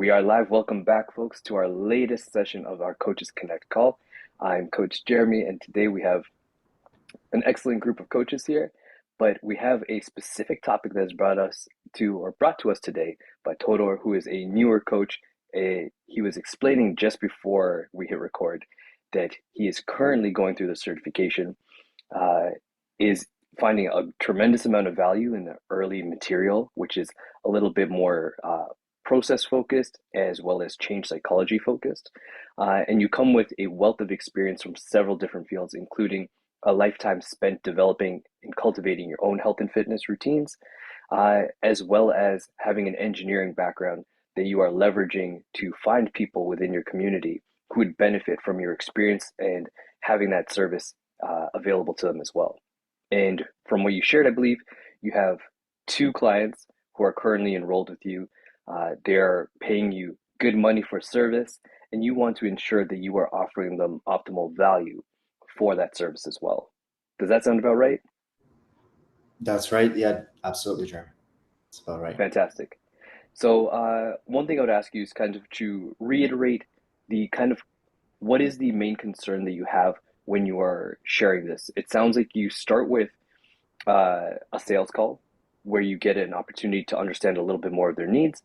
We are live. Welcome back, folks, to our latest session of our Coaches Connect call. I'm Coach Jeremy, and today we have an excellent group of coaches here, but we have a specific topic that has brought to us today by Todor, who is a newer coach. He was explaining just before we hit record that he is currently going through the certification, is finding a tremendous amount of value in the early material, which is a little bit more process focused as well as change psychology focused. And you come with a wealth of experience from several different fields, including a lifetime spent developing and cultivating your own health and fitness routines, as well as having an engineering background that you are leveraging to find people within your community who would benefit from your experience and having that service available to them as well. And from what you shared, I believe you have two clients who are currently enrolled with you. They're paying you good money for service, and you want to ensure that you are offering them optimal value for that service as well. Does that sound about right? That's right. Yeah, absolutely, Jeremy. That's about right. Fantastic. So, one thing I would ask you is kind of to reiterate the kind of what is the main concern that you have when you are sharing this? It sounds like you start with a sales call where you get an opportunity to understand a little bit more of their needs.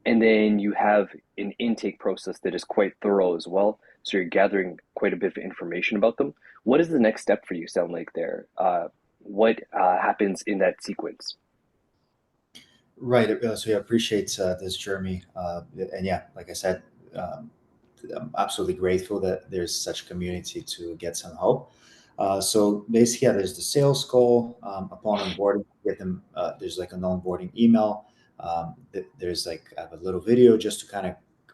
And then you have an intake process that is quite thorough as well. So you're gathering quite a bit of information about them. What is the next step for you, sound like there? What happens in that sequence? Right. So yeah, appreciate this, Jeremy. And yeah, like I said, um, I'm absolutely grateful that there's such community to get some help. So basically, yeah, there's the sales call. Upon onboarding, get them. There's like an onboarding email. There's like I have a little video just to kind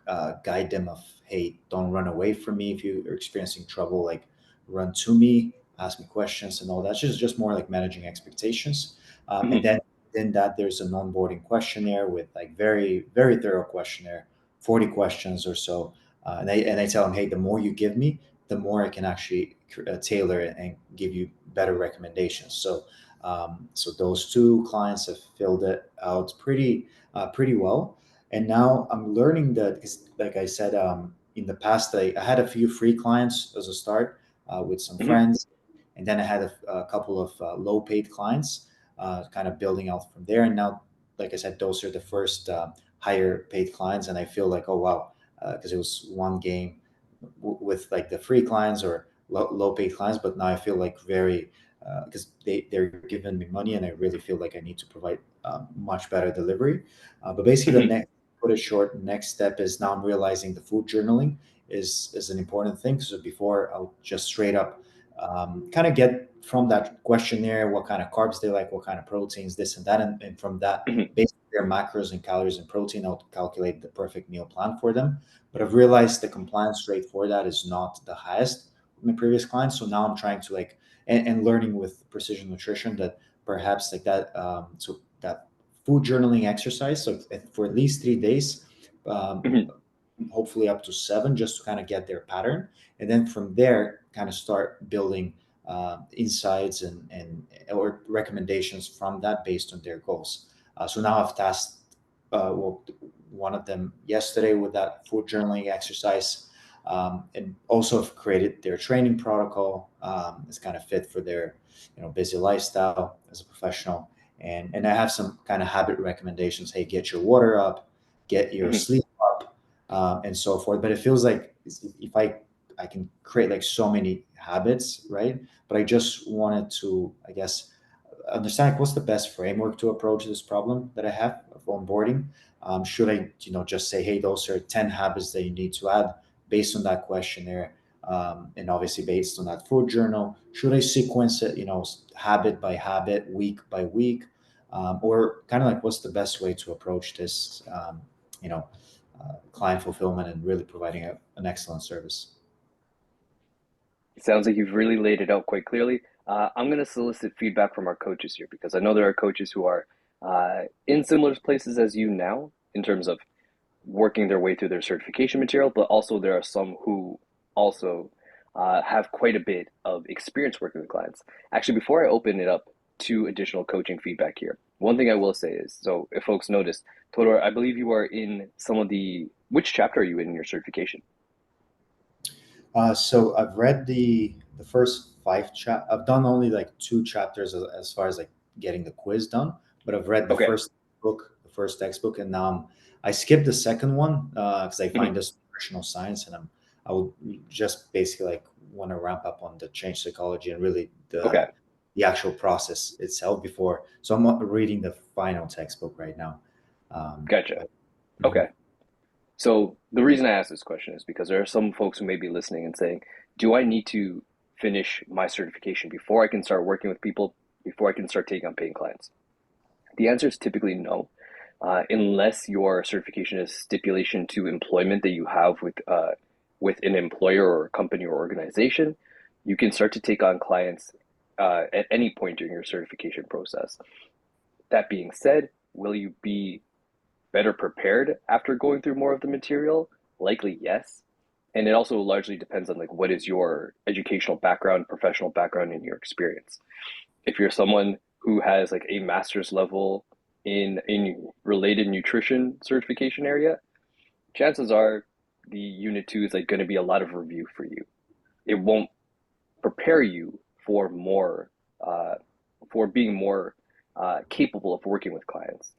of guide them of, hey, don't run away from me if you're experiencing trouble. Like, run to me, ask me questions, and all that. Just more like managing expectations. And Mhm. then that there's an onboarding questionnaire with like very thorough questionnaire, 40 questions or so. And I tell them, hey, the more you give me, the more I can actually tailor it and give you better recommendations. So those two clients have filled it out pretty well. And now I'm learning that, 'cause like I said, in the past, I had a few free clients as a start with some Mhm. friends. And then I had a couple of low paid clients, kind of building out from there. And now, like I said, those are the first higher paid clients. And I feel like, oh, wow, because it was one game with like the free clients or low paid clients, but now I feel like very because they're giving me money, and I really feel like I need to provide much better delivery. But basically, the Mhm. next put it short, next step is now I'm realizing the food journaling is an important thing. So before I'll just straight up kind of get from that questionnaire what kind of carbs they like, what kind of proteins, this and that, and from that, Mhm. based on their macros and calories and protein, I'll calculate the perfect meal plan for them. But I've realized the compliance rate for that is not the highest with my previous clients. So now I'm trying to like and learning with precision nutrition that perhaps like that so that food journaling exercise, so for at least 3 days, um, Mhm. hopefully up to seven, just to kind of get their pattern, and then from there kind of start building insights and or recommendations from that based on their goals. So now I've tasked well, one of them yesterday with that food journaling exercise, and also have created their training protocol. It's kind of fit for their busy lifestyle as a professional, and I have some kind of habit recommendations. Hey, get your water up, get your Mhm. sleep up, and so forth. But it feels like if I can create like so many habits, right? But I just wanted to, I guess, understand like, what's the best framework to approach this problem that I have of onboarding. Should I, just say, hey, those are 10 habits that you need to add based on that questionnaire, and obviously based on that food journal? Should I sequence it, habit by habit, week by week, or kind of like what's the best way to approach this, client fulfillment and really providing an excellent service? It sounds like you've really laid it out quite clearly. I'm going to solicit feedback from our coaches here because I know there are coaches who are in similar places as you now in terms of working their way through their certification material, but also there are some who also have quite a bit of experience working with clients. Actually, before I open it up two additional coaching feedback here. One thing I will say is, so if folks notice, Todor, I believe you are in some of which chapter are you in your certification? So I've read the first I've done only like two chapters as far as like getting the quiz done, but I've read the Okay. first textbook, and now I skipped the second one because I Mhm. find this nutritional science, and I would just basically like want to ramp up on the change psychology and really Okay. the actual process itself before. So I'm reading the final textbook right now. Gotcha. But mhm. Okay. So the reason I ask this question is because there are some folks who may be listening and saying, do I need to finish my certification before I can start working with people, before I can start taking on paying clients? The answer is typically no, unless your certification is stipulation to employment that you have with an employer or a company or organization. You can start to take on clients at any point during your certification process. That being said, will you be better prepared after going through more of the material? Likely yes. And it also largely depends on like what is your educational background, professional background, and your experience. If you're someone who has like a master's level in related nutrition certification area, chances are the unit 2 is like going to be a lot of review for you. It won't prepare you for more uh, for being more capable of working with clients.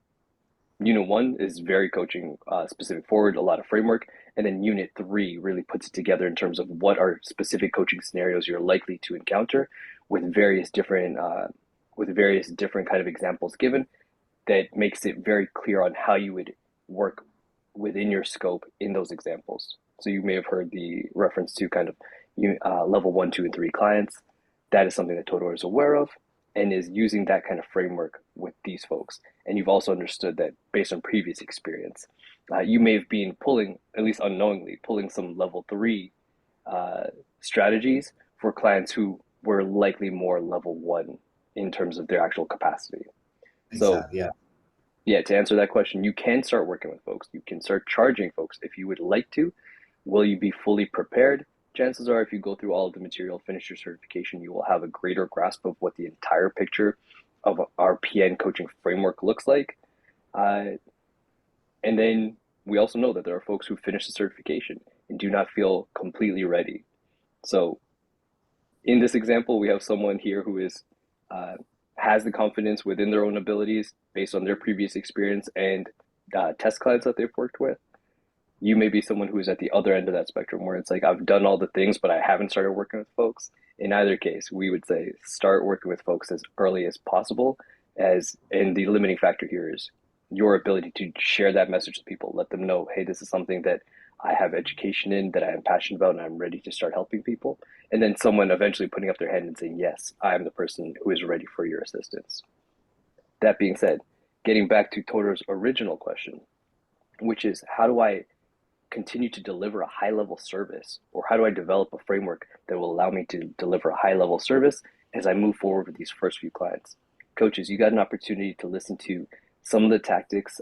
Unit 1 is very coaching specific forward, a lot of framework, and then Unit 3 really puts it together in terms of what are specific coaching scenarios you're likely to encounter with various different kind of examples given that makes it very clear on how you would work within your scope in those examples. So you may have heard the reference to kind of level 1, 2, and 3 clients. That is something that Todor is aware of and is using that kind of framework with these folks. And you've also understood that based on previous experience, you may have been pulling, at least unknowingly, pulling some level 3 uh, strategies for clients who were likely more level 1 in terms of their actual capacity. So Exactly, yeah. yeah, to answer that question, you can start working with folks. You can start charging folks if you would like to. Will you be fully prepared? Chances are, if you go through all of the material, finish your certification, you will have a greater grasp of what the entire picture of our PN coaching framework looks like. Uh, and then we also know that there are folks who finish the certification and do not feel completely ready. So in this example, we have someone here who is uh, has the confidence within their own abilities based on their previous experience and test clients that they've worked with. You may be someone who is at the other end of that spectrum where it's like, I've done all the things, but I haven't started working with folks. In either case, we would say start working with folks as early as possible. And the limiting factor here is your ability to share that message to people, let them know, hey, this is something that I have education in, that I am passionate about, and I'm ready to start helping people. And then someone eventually putting up their hand and saying, yes, I am the person who is ready for your assistance. That being said, getting back to Todor's original question, which is how do I continue to deliver a high level service, or how do I develop a framework that will allow me to deliver a high level service as I move forward with these first few clients? Coaches, you got an opportunity to listen to some of the tactics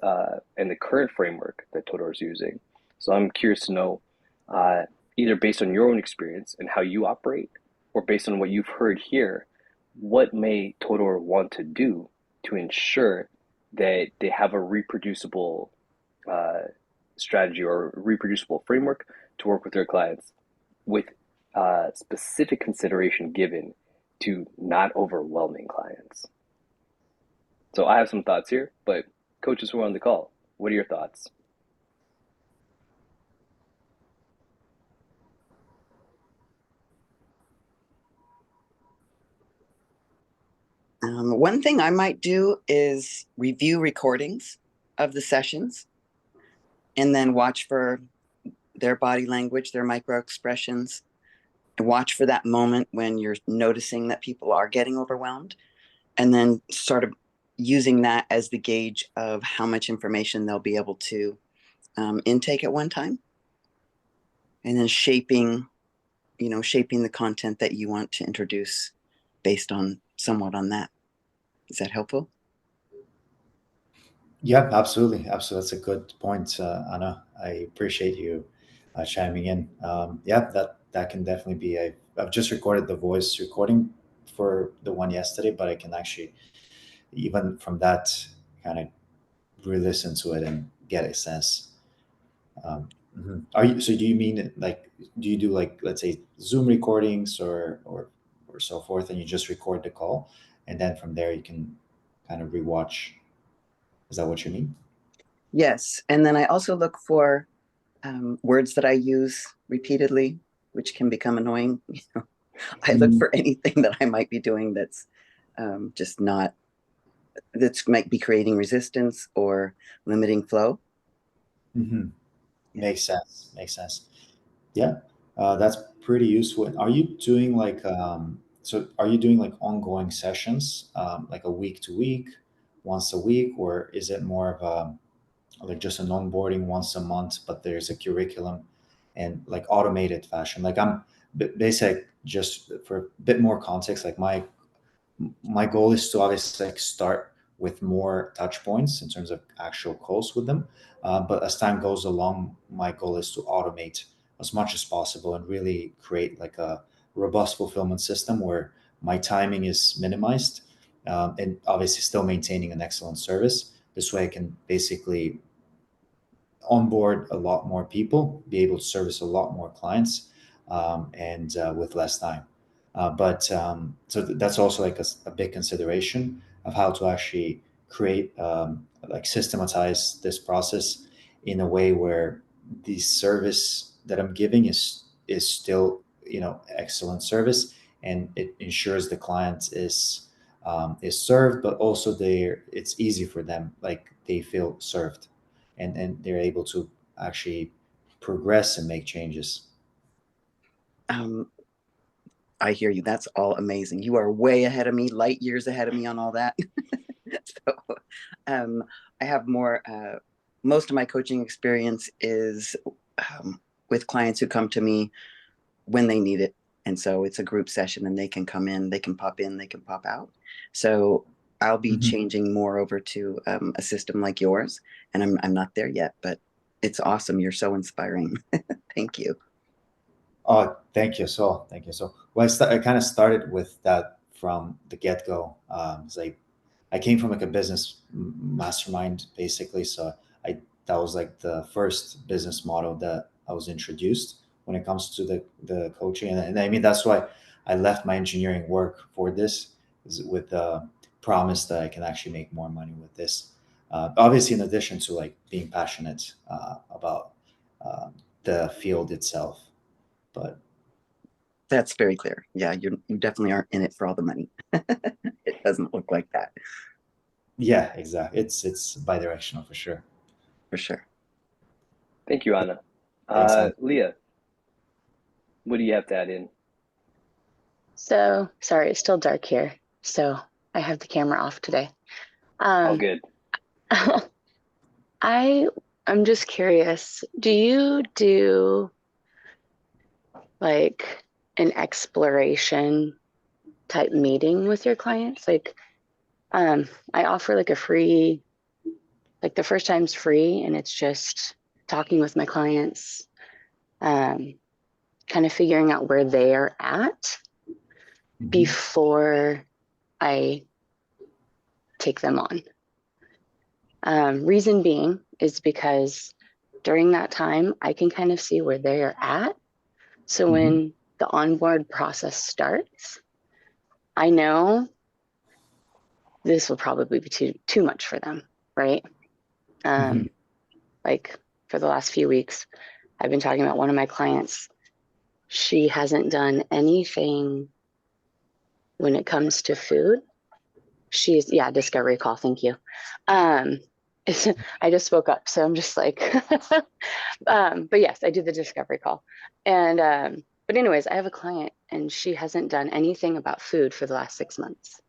and the current framework that Todor is using. So I'm curious to know, uh, either based on your own experience and how you operate, or based on what you've heard here, what may Todor want to do to ensure that they have a reproducible uh, strategy or reproducible framework to work with their clients with specific consideration given to not overwhelming clients. So I have some thoughts here, but coaches who are on the call, what are your thoughts? One thing I might do is review recordings of the sessions and then watch for their body language, their micro expressions, and watch for that moment when you're noticing that people are getting overwhelmed, and then sort of using that as the gauge of how much information they'll be able to intake at one time, and then shaping the content that you want to introduce based on somewhat on that. Is that helpful? Yeah, absolutely. Absolutely. That's a good point, Anna. I appreciate you chiming in. Yeah, that can definitely be. I've just recorded the voice recording for the one yesterday, but I can actually, even from that, kind of re-listen to it and get a sense. Are you, so do you mean like, do you do like, let's say Zoom recordings or so forth, and you just record the call and then from there you can kind of rewatch? Is that what you mean? Yes. And then I also look for words that I use repeatedly, which can become annoying. I look for anything that I might be doing that's just not, that might be creating resistance or limiting flow. Mm-hmm. Yeah. Makes sense. Makes sense. Yeah, that's pretty useful. Are you doing like so? Are you doing like ongoing sessions, like a week to week, once a week, or is it more of a like just an onboarding once a month, but there's a curriculum and like automated fashion? Like I'm basic, just for a bit more context. Like my goal is to obviously like start with more touch points in terms of actual calls with them. But as time goes along, my goal is to automate as much as possible and really create like a robust fulfillment system where my timing is minimized, and obviously still maintaining an excellent service. This way I can basically onboard a lot more people, be able to service a lot more clients, and with less time. But that's also like a big consideration of how to actually create, like systematize this process in a way where the service that I'm giving is still, excellent service, and it ensures the client is served, but also it's easy for them, like they feel served, and they're able to actually progress and make changes. Um, I hear you. That's all amazing. You are way ahead of me, light years ahead of me on all that. So um, I have more, most of my coaching experience is with clients who come to me when they need it. And so it's a group session and they can come in, they can pop in, they can pop out. So I'll be Mhm. changing more over to a system like yours. And I'm not there yet, but it's awesome. You're so inspiring. Thank you. Oh, thank you so. Thank you so. Well, I kind of started with that from the get go. It's like I came from like a business mastermind basically, so I that was like the first business model that I was introduced when it comes to the coaching, and I mean that's why I left my engineering work for this, is with the promise that I can actually make more money with this. Obviously, in addition to like being passionate about uh, the field itself, but That's very clear. Yeah, you definitely aren't in it for all the money. It doesn't look like that yeah, exactly. It's bi-directional for sure. for sure. Thank you, Anna. Thanks, Anne. Leah, what do you have to add in? So sorry, it's still dark here. So I have the camera off today. All Um, good. I I'm just curious, do you do like an exploration type meeting with your clients? Like I offer like a free, like the first time's free and it's just talking with my clients, um, kind of figuring out where they are at Mhm. before I take them on. Reason being is because during that time, I can kind of see where they are at. So Mhm. when the onboard process starts, I know this will probably be too much for them, right? Mhm. Um, like for the last few weeks, I've been talking about one of my clients. She hasn't done anything when it comes to food. She's, yeah, discovery call. Thank you. Um, I just spoke up, so I'm just like, but yes, I do the discovery call. And, but anyways, I have a client and she hasn't done anything about food for the last 6 months.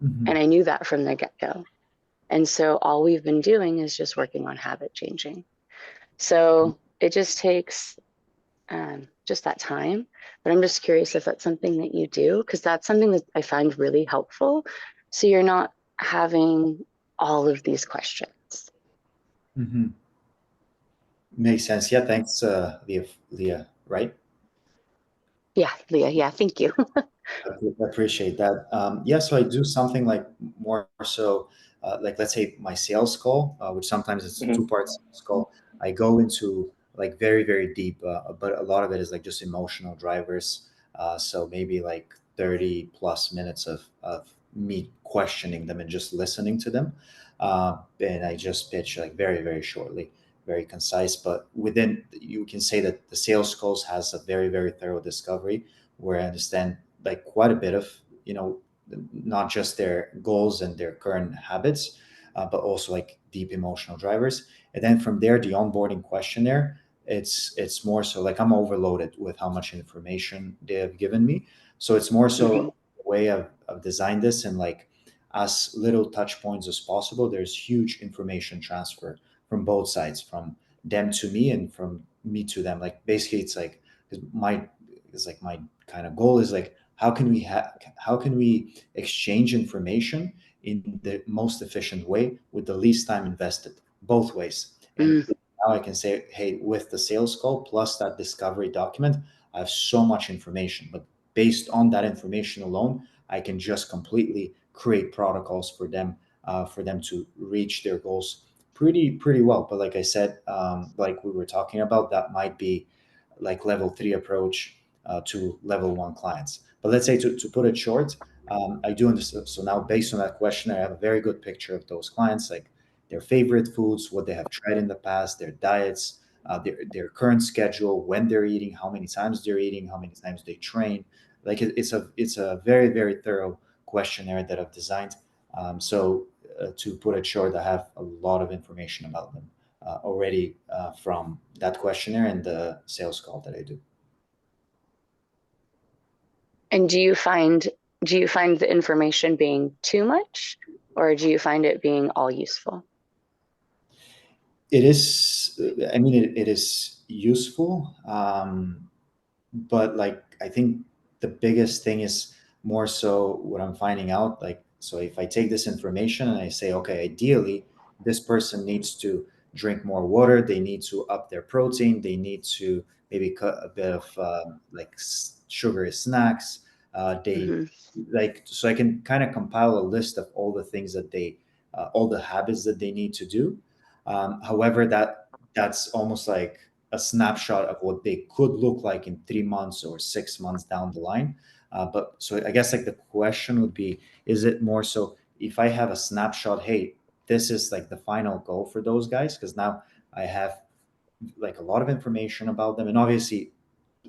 Mhm. And I knew that from the get go. And so all we've been doing is just working on habit changing. So it just takes just that time. But I'm just curious if that's something that you do, because that's something that I find really helpful. So you're not having all of these questions. Mhm. Makes sense. Yeah, thanks, Leah. Leah, right? Yeah, Leah. Yeah, thank you. I appreciate that. Yeah, so I do something like more so, like let's say my sales call, which sometimes it's Hmm. two parts sales call. I go into like very, very deep, but a lot of it is like just emotional drivers. So maybe like 30 plus minutes of me questioning them and just listening to them. And I just pitch like very, very shortly, very concise. But within, you can say that the sales calls has a very, very thorough discovery where I understand like quite a bit of you know not just their goals and their current habits, but also like deep emotional drivers. And then from there, the onboarding questionnaire, it's more so like I'm overloaded with how much information they have given me. So it's more so Hmm. a way of design this and like as little touch points as possible. There's huge information transfer from both sides, from them to me and from me to them. Like basically, it's like 'cause my is like my kind of goal is like how can we exchange information in the most efficient way with the least time invested both ways. And Mm. now I can say, hey, with the sales call plus that discovery document, I have so much information, but based on that information alone, I can just completely create protocols for them to reach their goals pretty well. But like I said, like we were talking about, that might be like level 3 approach to level 1 clients. But let's say to put it short, I do understand. So now, based on that question, I have a very good picture of those clients, like their favorite foods, what they have tried in the past, their diets, their current schedule, when they're eating, how many times they're eating, how many times they train. Like it's a very very thorough questionnaire that I've designed. To put it short, I have a lot of information about them already from that questionnaire and the sales call that I do. And do you find the information being too much, or do you find it being all useful? It is, I mean, it is useful, but like I think the biggest thing is more so what I'm finding out. Like, so if I take this information and I say, okay, ideally, this person needs to drink more water, they need to up their protein, they need to maybe cut a bit of like sugary snacks. They Hmm. like, so I can kind of compile a list of all the things that all the habits that they need to do. However, that's almost like a snapshot of what they could look like in 3 months or 6 months down the line. But so I guess like the question would be, is it more so if I have a snapshot, hey, this is like the final goal for those guys? Because now I have like a lot of information about them. And obviously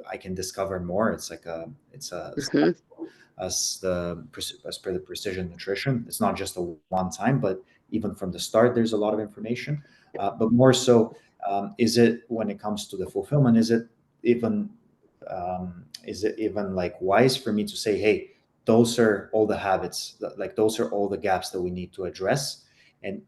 I can discover more. It's a Hmm. as per the precision nutrition. It's not just a one time, but even from the start, there's a lot of information. But more so, is it when it comes to the fulfillment? Even is it even like wise for me to say, hey, those are all the habits, like those are all the gaps that we need to address, and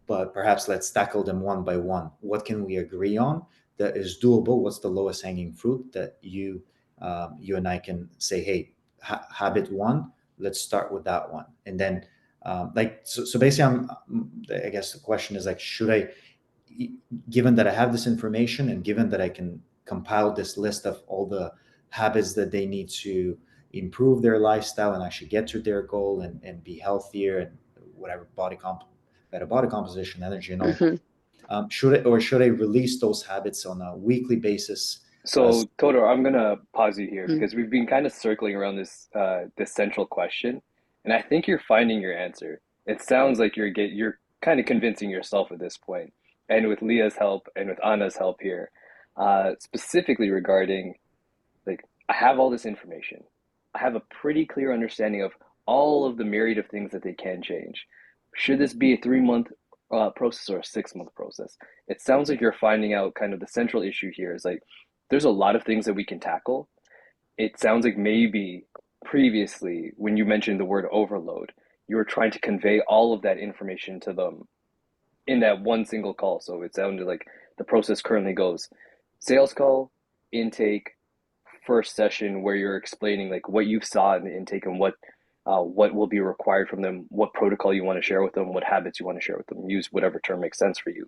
but perhaps let's tackle them one by one. What can we agree on that is doable? What's the lowest hanging fruit that you and I can say, hey, habit one, let's start with that one, and then so basically, I guess the question is like, should I, given that I have this information and given that I can compile this list of all the habits that they need to improve their lifestyle and actually get to their goal and be healthier and whatever better body composition, energy, and all Hmm. that. Should I release those habits on a weekly basis? As So, Todor, I'm gonna pause you here because we've been kind of circling around this central question, and I think you're finding your answer. It sounds like you're kind of convincing yourself at this point, and with Leah's help and with Anna's help here, specifically regarding like I have all this information. I have a pretty clear understanding of all of the myriad of things that they can change. Should this be a 3 month process or a 6 month process? It sounds like you're finding out kind of the central issue here is like there's a lot of things that we can tackle. It sounds like maybe previously when you mentioned the word overload, you were trying to convey all of that information to them in that one single call. So it sounded like the process currently goes sales call, intake, first session where you're explaining like what you saw in the intake and what will be required from them, what protocol you want to share with them, what habits you want to share with them. Use whatever term makes sense for you.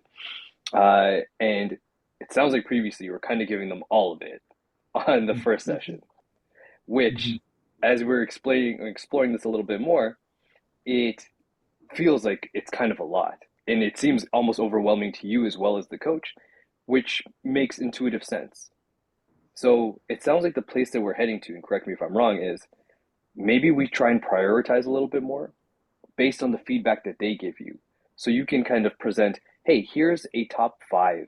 And it sounds like previously you were kind of giving them all of it on the first session, which Mhm. as we're exploring this a little bit more, it feels like it's kind of a lot. And it seems almost overwhelming to you as well as the coach, which makes intuitive sense. So it sounds like the place that we're heading to, and correct me if I'm wrong, is maybe we try and prioritize a little bit more based on the feedback that they give you. So you can kind of present, hey, here's a top five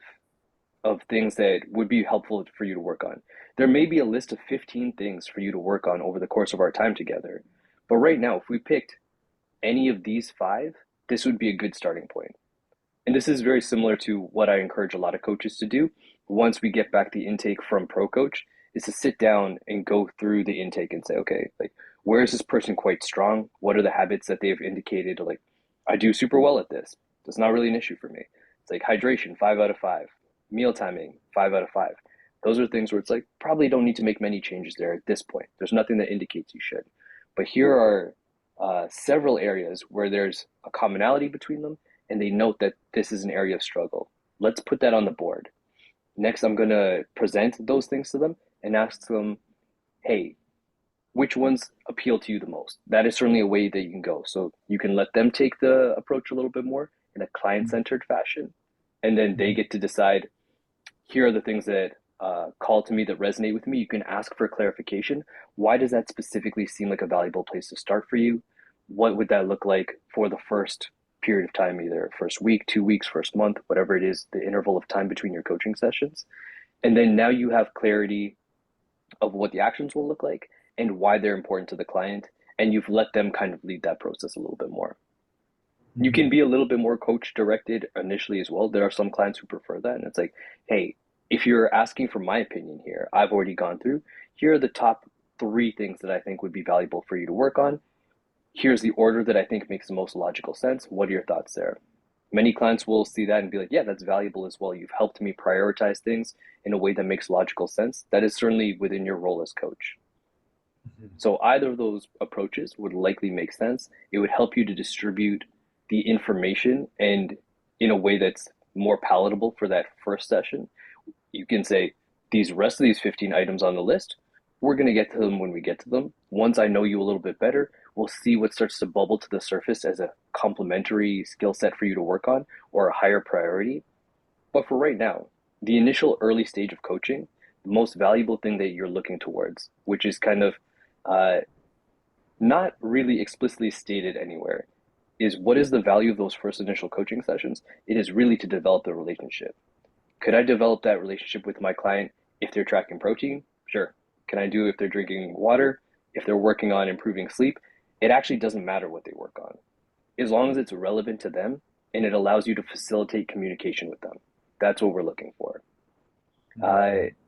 of things that would be helpful for you to work on. There may be a list of 15 things for you to work on over the course of our time together. But right now, if we picked any of these five, this would be a good starting point. And this is very similar to what I encourage a lot of coaches to do once we get back the intake from pro coach, is to sit down and go through the intake and say, okay, like, where is this person quite strong? What are the habits that they've indicated? Like, I do super well at this. It's not really an issue for me. It's like hydration, 5 out of 5. Meal timing, 5 out of 5. Those are things where it's like, probably don't need to make many changes there at this point. There's nothing that indicates you should. But here are several areas where there's a commonality between them, and they note that this is an area of struggle. Let's put that on the board. Next, I'm going to present those things to them and ask them, hey, which ones appeal to you the most? That is certainly a way that you can go. So you can let them take the approach a little bit more in a client-centered fashion, and then they get to decide, here are the things that call to me that resonate with me. You can ask for clarification. Why does that specifically seem like a valuable place to start for you? What would that look like for the first period of time, either first week, 2 weeks, first month, whatever it is, the interval of time between your coaching sessions? And then now you have clarity of what the actions will look like and why they're important to the client. And you've let them kind of lead that process a little bit more. You can be a little bit more coach directed initially as well. There are some clients who prefer that. And it's like, hey, if you're asking for my opinion here, I've already gone through. Here are the top 3 things that I think would be valuable for you to work on. Here's the order that I think makes the most logical sense. What are your thoughts there? Many clients will see that and be like, yeah, that's valuable as well. You've helped me prioritize things in a way that makes logical sense. That is certainly within your role as coach. So either of those approaches would likely make sense. It would help you to distribute the information and in a way that's more palatable for that first session. You can say, these rest of these 15 items on the list, we're going to get to them when we get to them. Once I know you a little bit better, we'll see what starts to bubble to the surface as a complementary skill set for you to work on or a higher priority. But for right now, the initial early stage of coaching, the most valuable thing that you're looking towards, which is kind of uh, not really explicitly stated anywhere, is what is the value of those first initial coaching sessions? It is really to develop the relationship. Could I develop that relationship with my client if they're tracking protein? Sure. Can I do if they're drinking water? If they're working on improving sleep? It actually doesn't matter what they work on. As long as it's relevant to them and it allows you to facilitate communication with them. That's what we're looking for.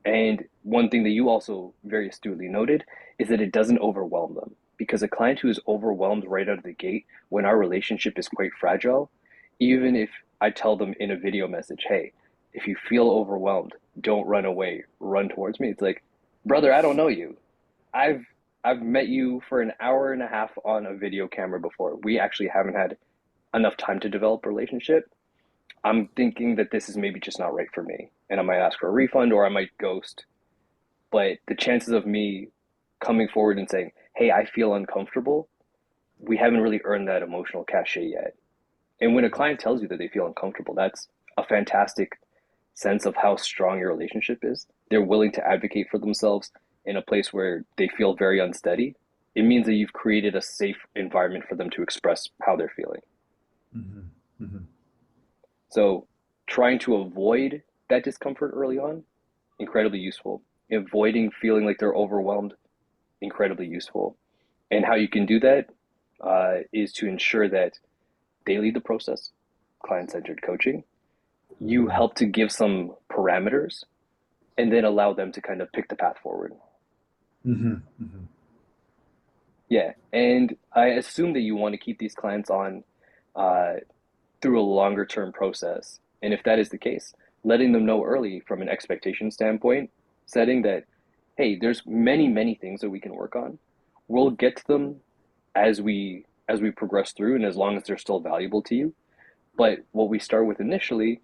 And one thing that you also very astutely noted is that it doesn't overwhelm them. Because a client who is overwhelmed right out of the gate when our relationship is quite fragile, even if I tell them in a video message, hey, if you feel overwhelmed, don't run away, run towards me. It's like, brother, I don't know you. I've I've met you for an hour and a half on a video camera before. We actually haven't had enough time to develop a relationship. I'm thinking that this is maybe just not right for me. And I might ask for a refund or I might ghost. But the chances of me coming forward and saying, hey, I feel uncomfortable, we haven't really earned that emotional cachet yet. And when a client tells you that they feel uncomfortable, that's a fantastic sense of how strong your relationship is. They're willing to advocate for themselves in a place where they feel very unsteady. It means that you've created a safe environment for them to express how they're feeling. Mm-hmm. Mm-hmm. So trying to avoid that discomfort early on, incredibly useful. Avoiding feeling like they're overwhelmed, incredibly useful. And how you can do that is to ensure that they lead the process, client-centered coaching. You help to give some parameters and then allow them to kind of pick the path forward. Mm-hmm. Mm-hmm. Yeah, and I assume that you want to keep these clients on uh, through a longer term process. And if that is the case, letting them know early from an expectation standpoint, setting that, hey, there's many, many things that we can work on. We'll get to them as we progress through and as long as they're still valuable to you. But what we start with initially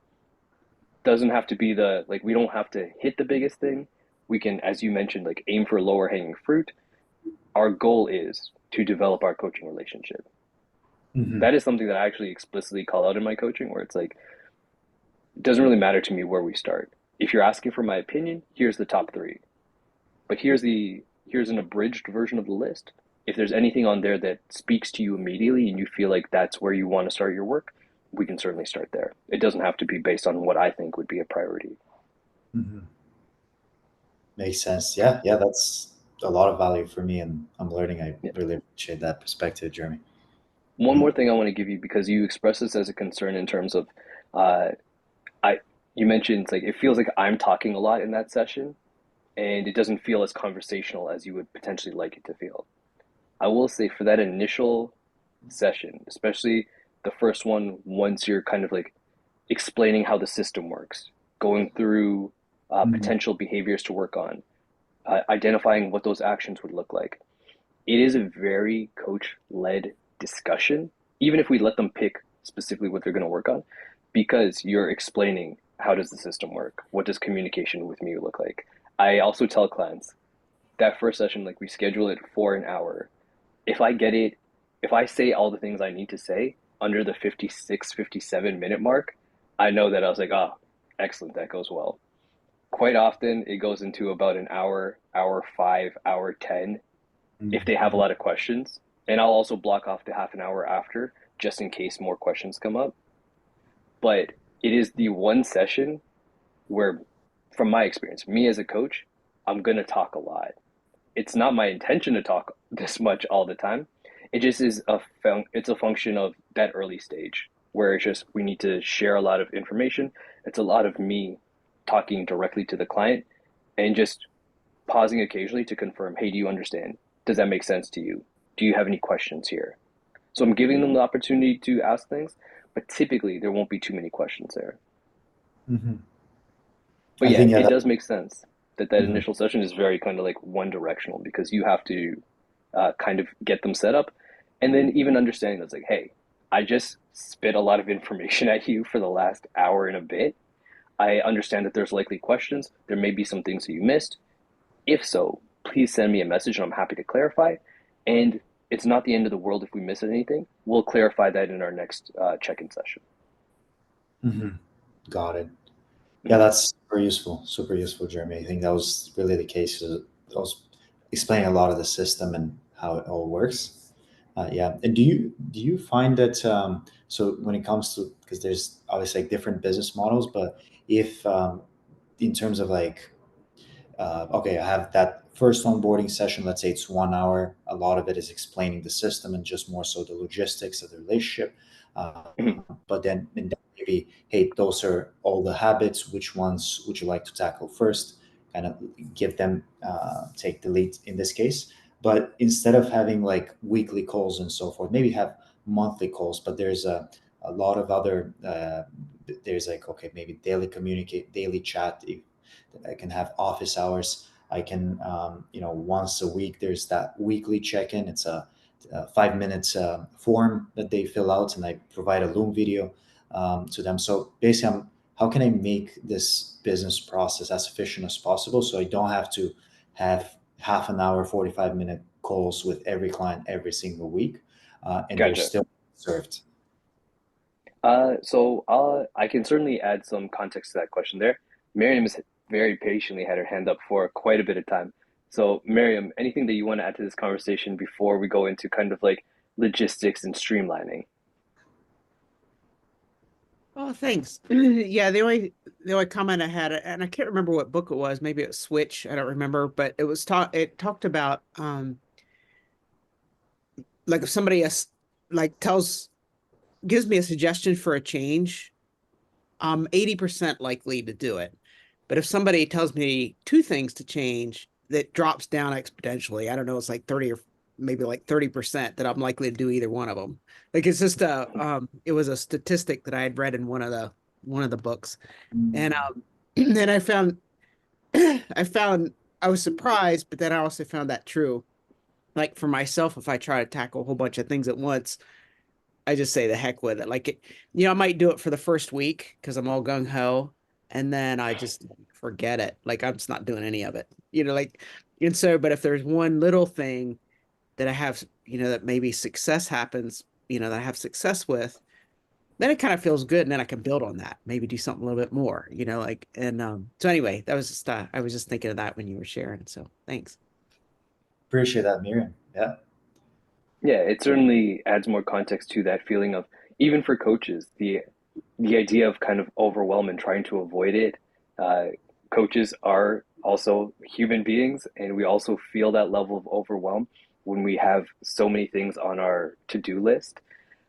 doesn't have to be the like we don't have to hit the biggest thing. We can, as you mentioned, like aim for lower hanging fruit. our goal is to develop our coaching relationship. Hmm. That is something that I actually explicitly call out in my coaching, where it's like, it doesn't really matter to me where we start. If you're asking for my opinion, here's the top three. But here's an abridged version of the list. If there's anything on there that speaks to you immediately and you feel like that's where you want to start your work, we can certainly start there. It doesn't have to be based on what I think would be a priority. Hmm. Makes sense. Yeah, yeah, that's a lot of value for me, and I'm learning. I Yeah. really appreciate that perspective, Jeremy. One Mhm. more thing I want to give you because you expressed this as a concern in terms of uh, I you mentioned it's like it feels like I'm talking a lot in that session and it doesn't feel as conversational as you would potentially like it to feel. I will say for that initial session, especially the first one, once you're kind of like explaining how the system works, going through Mhm. potential behaviors to work on, identifying what those actions would look like. It is a very coach led discussion, even if we let them pick specifically what they're going to work on, because you're explaining how does the system work? What does communication with me look like? I also tell clients that first session, like we schedule it for an hour. If I get it, if I say all the things I need to say under the 56, 57 minute mark, I know that I was like, oh, excellent, that goes well. Quite often it goes into about an hour, hour five, hour 10 if they have a Mhm. lot of questions. And I'll also block off the half an hour after just in case more questions come up. But it is the one session where, from my experience, me as a coach, I'm going to talk a lot. It's not my intention to talk this much all the time. It just is it's a function of that early stage where it's just we need to share a lot of information. It's a lot of me talking directly to the client and just pausing occasionally to confirm, hey, do you understand? Does that make sense to you? Do you have any questions here? So I'm giving them the opportunity to ask things, but typically there won't be too many questions there. Mhm. But I yeah, think yeah. it That, does make sense that that mhm. initial session is very kind of like one directional because you have to kind of get them set up, and then even understanding that's like, hey, I just spit a lot of information at you for the last hour and a bit. I understand that there's likely questions. There may be some things that you missed. If so, please send me a message and I'm happy to clarify. And it's not the end of the world if we miss anything. We'll clarify that in our next check-in session. Mhm. Got it. Yeah, that's super useful, Jeremy. I think that was really the case. I was explaining a lot of the system and how it all works. Yeah, and do you find that so when it comes to, because there's obviously like different business models, but if in terms of like okay, I have that first onboarding session, let's say it's 1 hour. A lot of it is explaining the system and just more so the logistics of the relationship. Uh, Mhm. but then maybe, hey, those are all the habits. Which ones would you like to tackle first? Kind of give them, take the lead in this case. But instead of having like weekly calls and so forth, maybe have monthly calls, but there's a lot of other, there's like, okay, maybe daily communicate, daily chat. I can have office hours. I can, once a week, there's that weekly check-in. It's a 5 minutes form that they fill out, and I provide a Loom video to them. So basically, how can I make this business process as efficient as possible so I don't have to have half an hour, 45-minute calls with every client every single week, and they're Gotcha. still served. I can certainly add some context to that question there. Miriam has very patiently had her hand up for quite a bit of time. So, Miriam, anything that you want to add to this conversation before we go into kind of like logistics and streamlining? Oh, thanks. Yeah, the only comment I had, and I can't remember what book it was, maybe it was Switch, I don't remember, but it talked about like if somebody like tells gives me a suggestion for a change, I'm 80% likely to do it. But if somebody tells me two things to change, that drops down exponentially. I don't know, it's like 30 or maybe like 30% that I'm likely to do either one of them. Like it's just it was a statistic that I had read in one of the books. And then I found I was surprised, but then I also found that true. Like for myself, if I try to tackle a whole bunch of things at once, I just say the heck with it. Like I might do it for the first week because I'm all gung ho, and then I just forget it. Like I'm just not doing any of it. Like, and so, but if there's one little thing that I have, that maybe success happens, that I have success with, then it kind of feels good. And then I can build on that, maybe do something a little bit more, so anyway, that was just, I was just thinking of that when you were sharing. So thanks. Appreciate that, Miriam. Yeah. Yeah, it certainly adds more context to that feeling of, even for coaches, the idea of kind of overwhelm and trying to avoid it. Uh, Coaches are also human beings, and we also feel that level of overwhelm when we have so many things on our to-do list.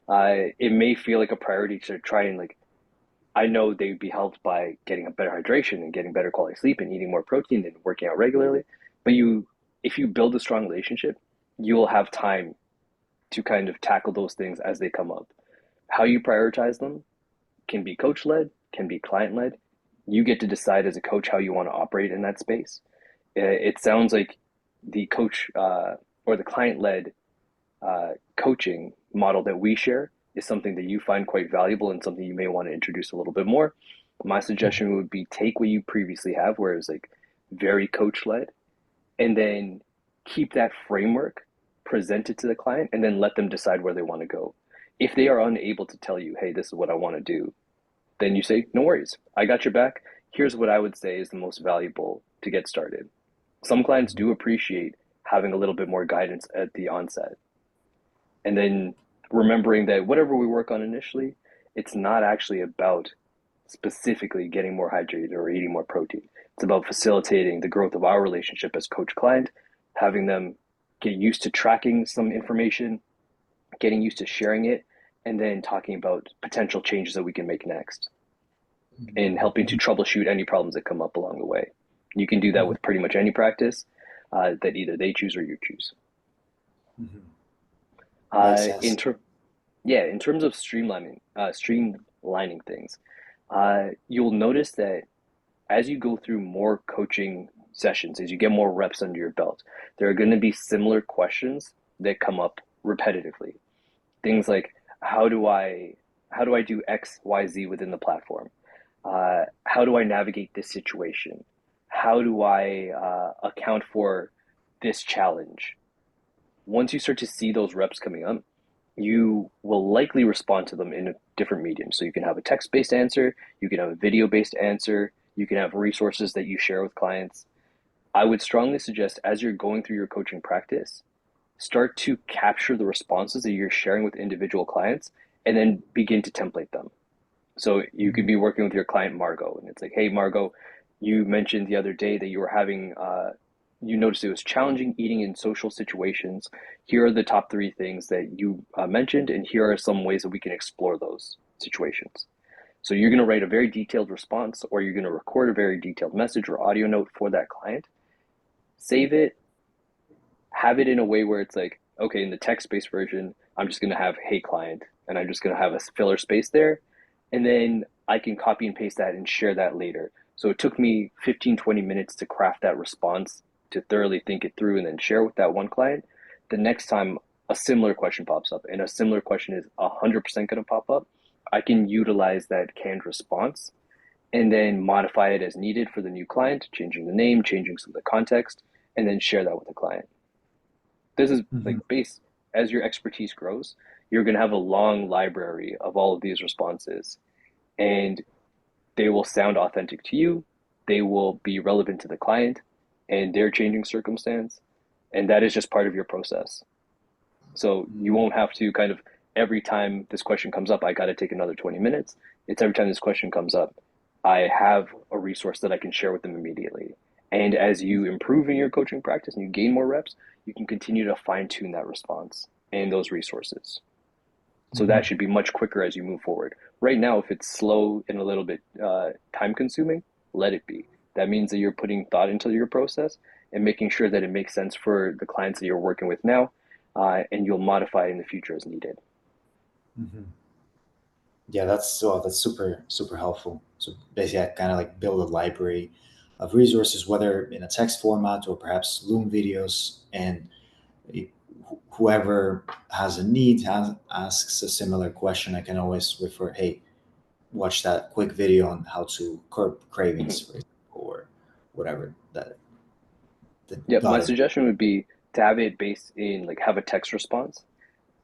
It may feel like a priority to try and like, I know they would be helped by getting a better hydration and getting better quality sleep and eating more protein and working out regularly. But if you build a strong relationship, you'll have time to kind of tackle those things as they come up. How you prioritize them can be coach led, can be client led. You get to decide as a coach how you want to operate in that space. It sounds like the coach or the client led coaching model that we share is something that you find quite valuable and something you may want to introduce a little bit more. My suggestion would be take what you previously have, where it's like very coach led, and then keep that framework, present it to the client, and then let them decide where they want to go. If they are unable to tell you, hey, this is what I want to do, then you say, no worries, I got your back. Here's what I would say is the most valuable to get started. Some clients do appreciate having a little bit more guidance at the onset. And then remembering that whatever we work on initially, it's not actually about specifically getting more hydrated or eating more protein. It's about facilitating the growth of our relationship as coach client, having them get used to tracking some information, getting used to sharing it, and then talking about potential changes that we can make next and helping to troubleshoot any problems that come up along the way. You can do that with pretty much any practice that either they choose or you choose. Makes sense. In terms of streamlining things, you'll notice that as you go through more coaching sessions, as you get more reps under your belt, there are going to be similar questions that come up repetitively. Things like, how do I do X, Y, Z within the platform? How do I navigate this situation? How do I account for this challenge? Once you start to see those reps coming up, you will likely respond to them in a different medium. So you can have a text-based answer, you can have a video-based answer, you can have resources that you share with clients. I would strongly suggest, as you're going through your coaching practice, start to capture the responses that you're sharing with individual clients and then begin to template them. So you could be working with your client, Margot, and it's like, hey, Margot, you mentioned the other day that you were having, you noticed it was challenging eating in social situations. Here are the top 3 things that you mentioned, and here are some ways that we can explore those situations. So you're going to write a very detailed response, or you're going to record a very detailed message or audio note for that client, save it, have it in a way where it's like, okay, in the text-based version, I'm just going to have, hey, client, and I'm just going to have a filler space there. And then I can copy and paste that and share that later. So it took me 15, 20 minutes to craft that response, to thoroughly think it through and then share with that one client. The next time a similar question pops up, and a similar question is 100% going to pop up, I can utilize that canned response and then modify it as needed for the new client, changing the name, changing some of the context, and then share that with the client. This is like base, as your expertise grows, you're going to have a long library of all of these responses, and they will sound authentic to you. They will be relevant to the client and their changing circumstance. And that is just part of your process. So you won't have to kind of, every time this question comes up, I got to take another 20 minutes. It's every time this question comes up, I have a resource that I can share with them immediately. And as you improve in your coaching practice and you gain more reps, you can continue to fine tune that response and those resources. So that should be much quicker as you move forward. Right now, if it's slow and a little bit time consuming, let it be. That means that you're putting thought into your process and making sure that it makes sense for the clients that you're working with now, and you'll modify in the future as needed. Yeah, that's super helpful. So basically, I kind of like build a library of resources, whether in a text format or perhaps Loom videos, and whoever has a need asks a similar question, I can always refer, hey, watch that quick video on how to curb cravings, for example, or whatever that Yeah, my got it. suggestion would be to have it based in like have a text response.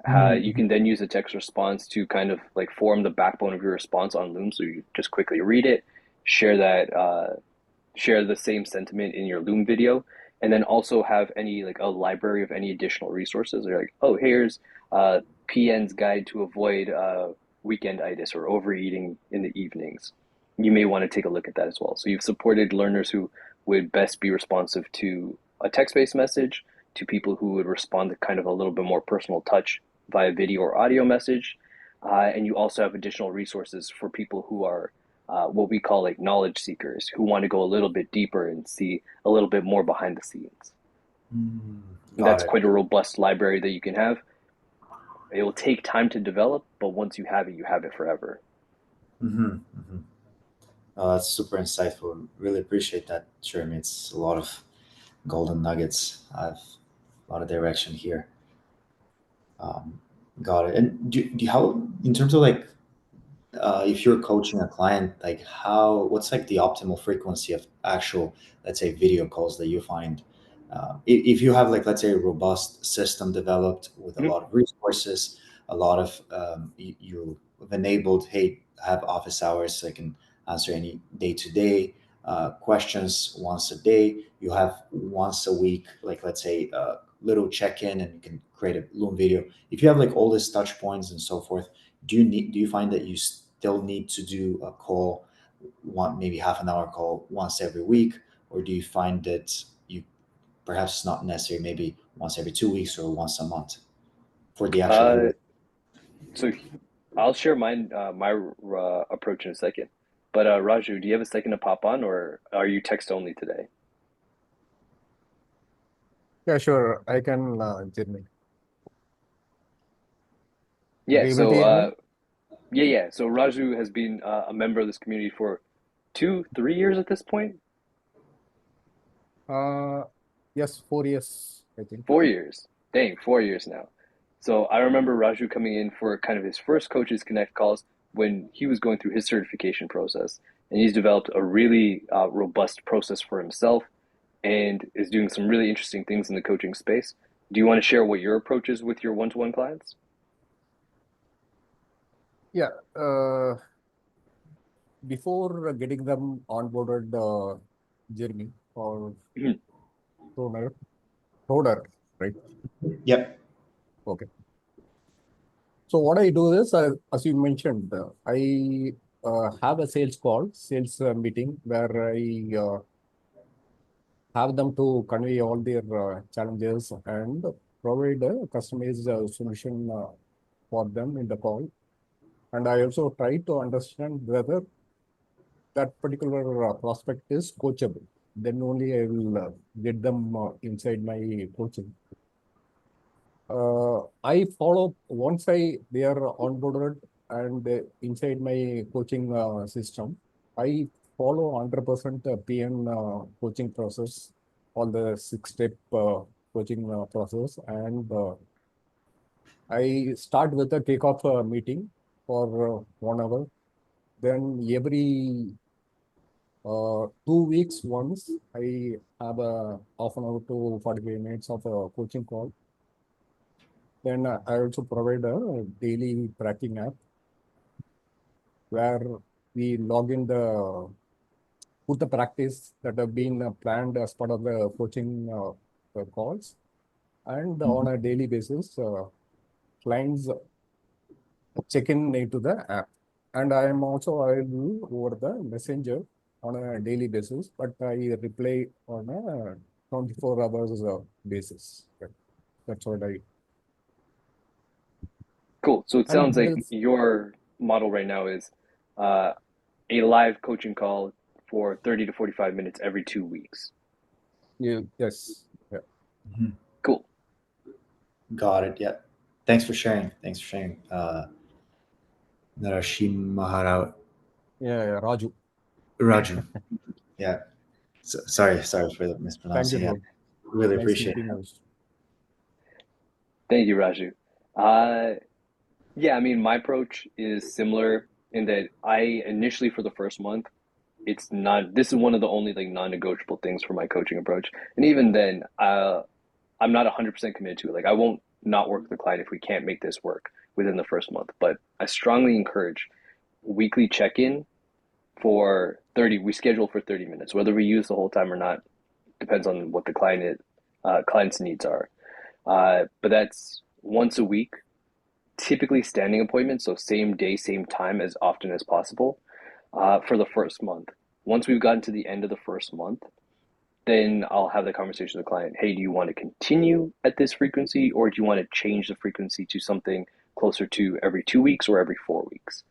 You Mhm. can then use a text response to kind of like form the backbone of your response on Loom. So you just quickly read it, share share the same sentiment in your Loom video, and then also have any like a library of any additional resources. They're like, oh, here's PN's guide to avoid weekenditis or overeating in the evenings. You may want to take a look at that as well. So you've supported learners who would best be responsive to a text-based message, to people who would respond to kind of a little bit more personal touch via video or audio message. And you also have additional resources for people who are what we call like knowledge seekers who want to go a little bit deeper and see a little bit more behind the scenes. Mm, And got that's it. quite a robust library that you can have. It will take time to develop, but once you have it forever. Hmm. Hmm. That's super insightful. Really appreciate that, Jeremy. It's a lot of golden nuggets. I've a lot of direction here. Um, got it. And do you, how, in terms of like, if you're coaching a client, like what's like the optimal frequency of actual, let's say, video calls that you find? If you have like, let's say, a robust system developed with a Mhm. lot of resources, a lot of, you've enabled, hey, I have office hours so I can answer any day-to-day questions once a day. You have once a week, like let's say, a little check-in, and you can create a Loom video. If you have like all these touch points and so forth, do you find that you still need to do a call, one maybe half an hour call once every week, or do you find that you perhaps it's not necessary, maybe once every 2 weeks or once a month for the actual Uh, video? so I'll share my approach in a second. But Raju, do you have a second to pop on, or are you text only today? Yeah, sure. I can, Jeremy. Are Yeah. you able to hear me? Yeah. So Raju has been a member of this community for 3 years at this point. Uh, yes, 4 years, I think. 4 years. Dang, 4 years now. So I remember Raju coming in for kind of his first Coaches Connect calls when he was going through his certification process. And he's developed a really robust process for himself and is doing some really interesting things in the coaching space. Do you want to share what your approach is with your one-to-one clients? Yeah. Before getting them onboarded, Jeremy or Roder, Roder, right? Yep. Okay. So what I do is, as you mentioned, I have a sales meeting where I have them to convey all their challenges and provide a customized solution for them in the call. And I also try to understand whether that particular prospect is coachable. Then only I will get them inside my coaching. I follow once they are onboarded and inside my coaching system. I follow 100% PN coaching process, all the 6-step coaching process, and I start with a kickoff meeting for 1 hour. Then every 2 weeks once, I have a half an hour to 45 minutes of a coaching call. Then I also provide a daily tracking app where we log in put the practice that have been planned as part of the coaching calls. And on Mhm. a daily basis, clients check in into the app. And I am also available over the messenger on a daily basis, but I reply on a 24 hours basis. That's what I, Cool. So it sounds and like this, your model right now is uh, a live coaching call for 30 to 45 minutes every 2 weeks. yeah, yes. Yeah. Mhm. Cool. Got it. Yeah. Thanks for sharing. Thanks for sharing. Narashim Maharao Yeah, yeah, Raju. Raju. Yeah. Sorry for the Thank you, mispronouncing. Yeah. bro. Really Nice appreciate meeting it. you. Thank you, Raju. Uh, yeah, I mean, my approach is similar in that I initially for the first month, it's not, this is one of the only like non-negotiable things for my coaching approach. And even then, I'm not 100% committed to it. Like I won't not work with the client if we can't make this work within the first month. But I strongly encourage weekly check-in for 30. We schedule for 30 minutes. Whether we use the whole time or not depends on what the client's needs are. But that's once a week, typically standing appointments, so same day, same time as often as possible for the first month. Once we've gotten to the end of the first month, then I'll have the conversation with the client. Hey, do you want to continue at this frequency, or do you want to change the frequency to something closer to every 2 weeks or every 4 weeks?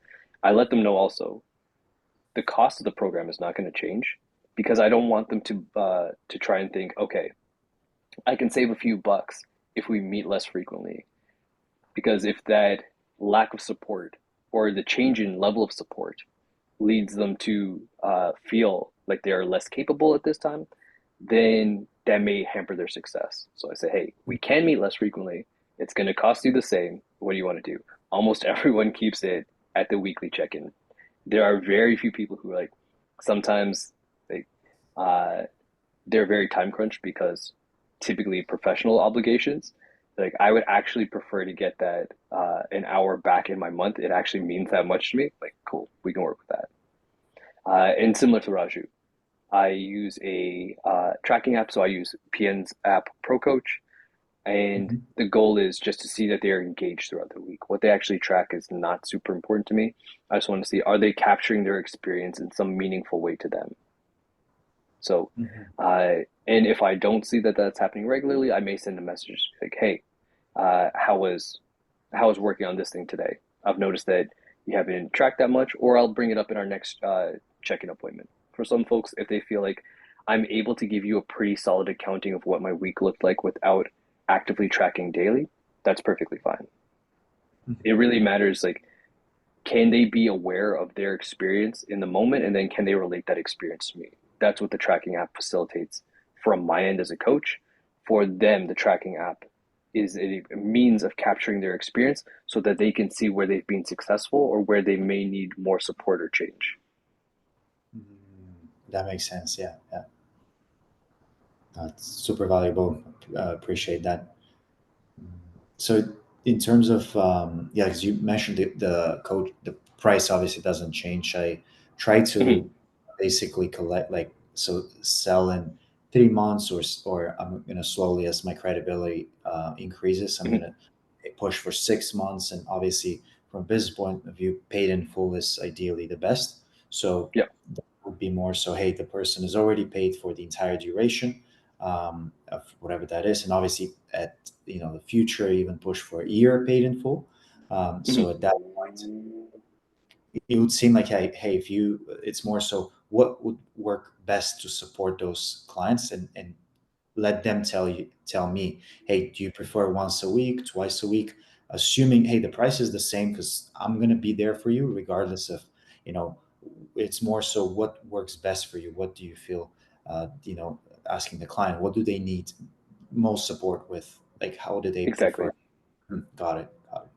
I let them know also the cost of the program is not going to change because I don't want them to try and think, okay, I can save a few bucks if we meet less frequently. Because if that lack of support or the change in level of support leads them to feel like they are less capable at this time, then that may hamper their success. So I say, hey, we can meet less frequently. It's going to cost you the same. What do you want to do? Almost everyone keeps it at the weekly check-in. There are very few people who like sometimes they they're very time crunched because typically professional obligations. Like I would actually prefer to get that an hour back in my month. It actually means that much to me. Like cool, we can work with that. And similar to Raju, I use a tracking app. So I use PN's app Pro Coach, and Mhm. the goal is just to see that they are engaged throughout the week. What they actually track is not super important to me. I just want to see, are they capturing their experience in some meaningful way to them? So, Mhm. and if I don't see that that's happening regularly, I may send a message like, "Hey, how was working on this thing today? I've noticed that you haven't tracked that much," or I'll bring it up in our next check-in appointment. For some folks, if they feel like I'm able to give you a pretty solid accounting of what my week looked like without actively tracking daily, that's perfectly fine. It Mhm. really matters like can they be aware of their experience in the moment and then can they relate that experience to me? That's what the tracking app facilitates from my end as a coach. For them, the tracking app is a means of capturing their experience so that they can see where they've been successful or where they may need more support or change. That makes sense. Yeah, yeah. That's super valuable. Appreciate that. So, in terms of yeah, because you mentioned the code, the price obviously doesn't change. I try Mhm, to basically collect so sell in 3 months or I'm gonna slowly as my credibility increases. I'm mhm. gonna push for 6 months, and obviously from a business point of view, paid in full is ideally the best. So Yeah, that would be more so. Hey, the person is already paid for the entire duration of whatever that is, and obviously at the future even push for a year paid in full. mhm. So at that point it would seem like hey, if you it's more so what would work best to support those clients, and let them tell me, hey, do you prefer once a week, twice a week, assuming hey the price is the same because I'm going to be there for you regardless of you know it's more so what works best for you. What do you feel asking the client what do they need most support with, like how do they Exactly. prefer. Got it, got it.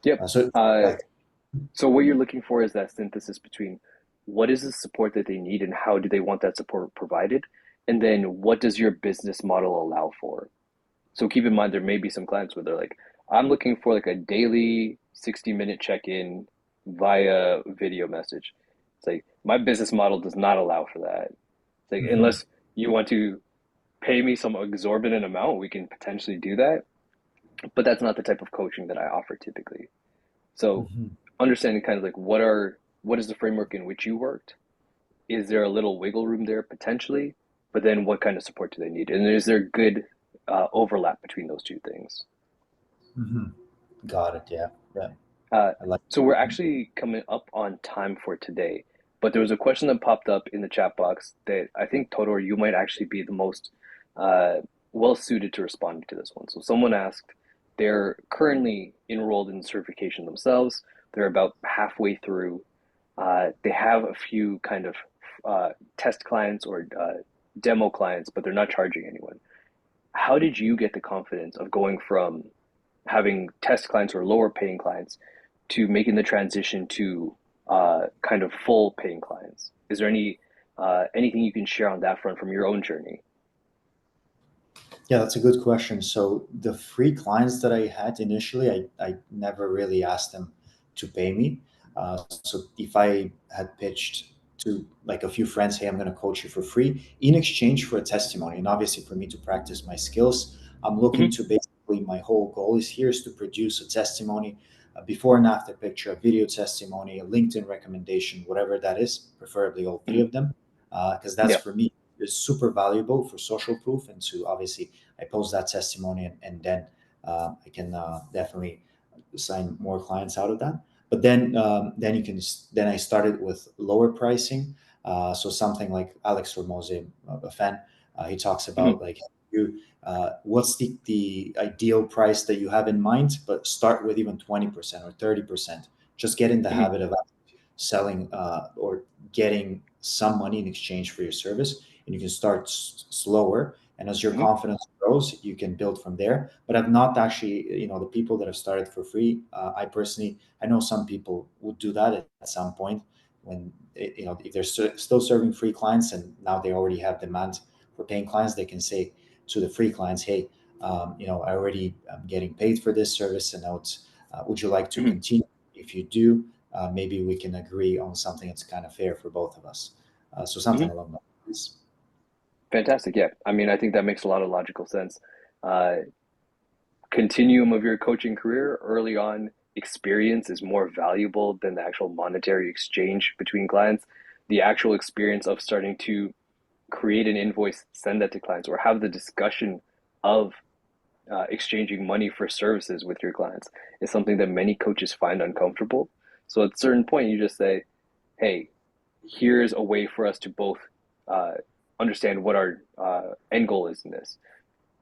Yep. So Uh, yeah. so what you're looking for is that synthesis between what is the support that they need and how do they want that support provided, and then what does your business model allow for? So keep in mind there may be some clients where they're like, I'm looking for like a daily 60-minute check-in via video message. It's like my business model does not allow for that. It's like Hmm. unless you want to pay me some exorbitant amount, we can potentially do that. But that's not the type of coaching that I offer typically. So Hmm. understanding kind of like what is the framework in which you worked? Is there a little wiggle room there potentially? But then what kind of support do they need? And is there good overlap between those two things? Hmm. Got it, yeah, yeah. Uh, I like. so we're actually coming up on time for today, but there was a question that popped up in the chat box that I think Todor, you might actually be the most uh, well suited to responding to this one. So someone asked, they're currently enrolled in certification themselves. They're about halfway through. They have a few kind of test clients or demo clients, but they're not charging anyone. How did you get the confidence of going from having test clients or lower paying clients to making the transition to kind of full paying clients? Is there anything you can share on that front from your own journey? Yeah, that's a good question. So the free clients that I had initially, I never really asked them to pay me. So if I had pitched to like a few friends, hey, I'm going to coach you for free in exchange for a testimony, and obviously for me to practice my skills, I'm looking Hmm. to basically, my whole goal is here is to produce a testimony, a before and after picture, a video testimony, a LinkedIn recommendation, whatever that is, preferably all three Hmm. of them, because that's Yeah. for me is super valuable for social proof and to obviously I post that testimony and then I can definitely sign more clients out of that. But then you can then I started with lower pricing. So something like Alex Ramose, a fan, he talks Hmm. about like you what's the ideal price that you have in mind, but start with even 20% or 30%. Just get in the Hmm. habit of selling or getting some money in exchange for your service, and you can start slower, and as your Hmm. confidence grows you can build from there. But I've not actually, the people that have started for free, I personally, I know some people would do that at some point when if they're still serving free clients and now they already have demand for paying clients, they can say to the free clients, hey, I already am getting paid for this service, and now it's would you like to Hmm. continue? If you do, maybe we can agree on something that's kind of fair for both of us. So something Hmm. along those lines. Fantastic. Yeah. I mean, I think that makes a lot of logical sense. Uh, Continuum of your coaching career early on, experience is more valuable than the actual monetary exchange between clients. The actual experience of starting to create an invoice, send that to clients, or have the discussion of exchanging money for services with your clients is something that many coaches find uncomfortable. So at a certain point, you just say, hey, here's a way for us to both uh, understand what our end goal is in this.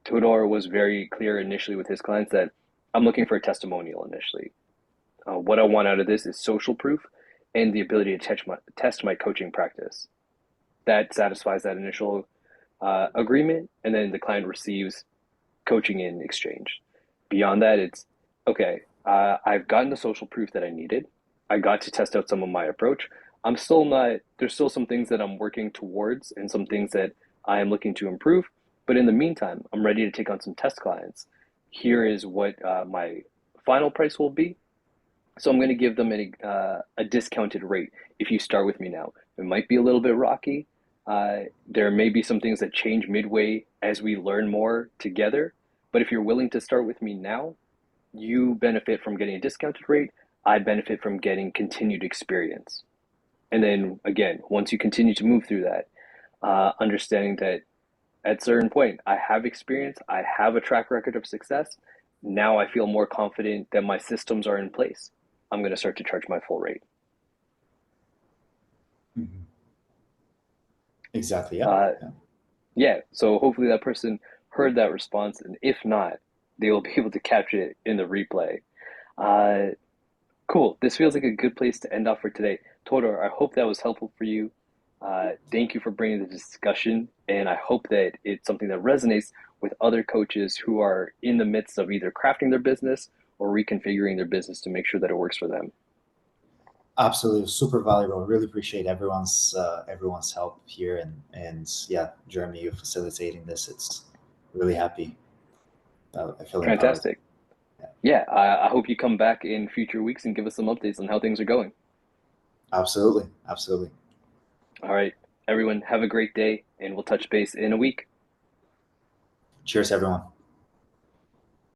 Tudor was very clear initially with his clients that I'm looking for a testimonial initially. What I want out of this is social proof and the ability to test my coaching practice. That satisfies that initial agreement, and then the client receives coaching in exchange. Beyond that, it's okay. I've gotten the social proof that I needed. I got to test out some of my approach. I'm still not, there's still some things that I'm working towards and some things that I am looking to improve. But in the meantime, I'm ready to take on some test clients. Here is what my final price will be. So I'm going to give them a discounted rate if you start with me now. It might be a little bit rocky. There may be some things that change midway as we learn more together. But if you're willing to start with me now, you benefit from getting a discounted rate. I benefit from getting continued experience. And then again, once you continue to move through that, understanding that at a certain point, I have experience, I have a track record of success. Now I feel more confident that my systems are in place. I'm going to start to charge my full rate. Mhm. Exactly. Yeah. Uh, Yeah. yeah, so hopefully that person heard that response, and if not, they will be able to capture it in the replay. Uh, cool. This feels like a good place to end off for today. Todor, I hope that was helpful for you. Thank you for bringing the discussion, and I hope that it's something that resonates with other coaches who are in the midst of either crafting their business or reconfiguring their business to make sure that it works for them. Absolutely, super valuable. Really appreciate everyone's help here, and yeah, Jeremy, you facilitating this. It's really happy. I feel empowered. Fantastic. Yeah, Yeah, I hope you come back in future weeks and give us some updates on how things are going. absolutely, absolutely. All right, everyone, have a great day, and we'll touch base in a week. Cheers, everyone.